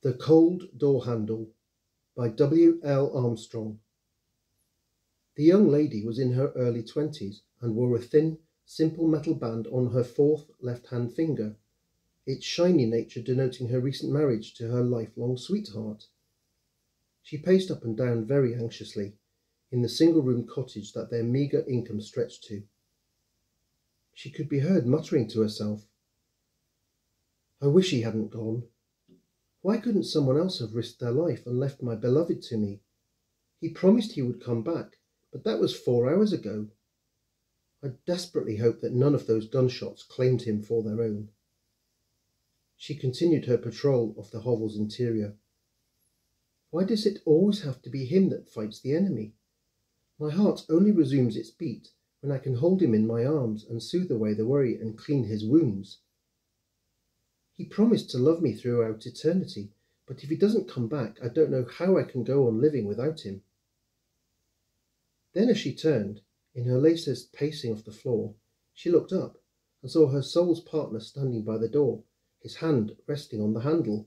The Cold Door Handle by W. L. Armstrong. The young lady was in her early 20s and wore a thin, simple metal band on her fourth left-hand finger, its shiny nature denoting her recent marriage to her lifelong sweetheart. She paced up and down very anxiously in the single-room cottage that their meagre income stretched to. She could be heard muttering to herself, "I wish he hadn't gone. Why couldn't someone else have risked their life and left my beloved to me? He promised he would come back, but that was 4 hours ago. I desperately hope that none of those gunshots claimed him for their own." She continued her patrol of the hovel's interior. Why does it always have to be him that fights the enemy? My heart only resumes its beat when I can hold him in my arms and soothe away the worry and clean his wounds. He promised to love me throughout eternity, but if he doesn't come back, I don't know how I can go on living without him. Then as she turned, in her latest pacing of the floor, she looked up and saw her soul's partner standing by the door, his hand resting on the handle.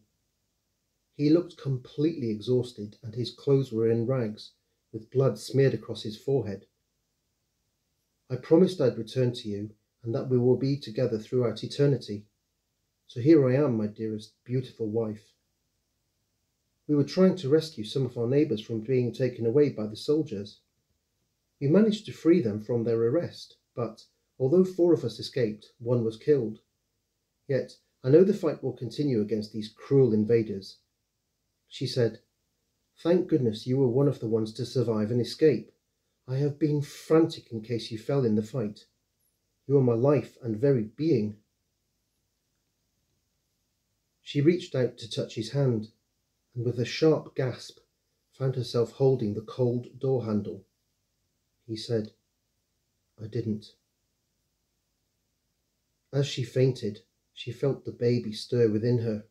He looked completely exhausted and his clothes were in rags, with blood smeared across his forehead. "I promised I'd return to you and that we will be together throughout eternity. So here I am, my dearest, beautiful wife. We were trying to rescue some of our neighbours from being taken away by the soldiers. We managed to free them from their arrest, but although 4 of us escaped, 1 was killed. Yet I know the fight will continue against these cruel invaders." She said, "Thank goodness you were one of the ones to survive and escape. I have been frantic in case you fell in the fight. You are my life and very being." She reached out to touch his hand, and with a sharp gasp found herself holding the cold door handle. He said, "I didn't." As she fainted, she felt the baby stir within her.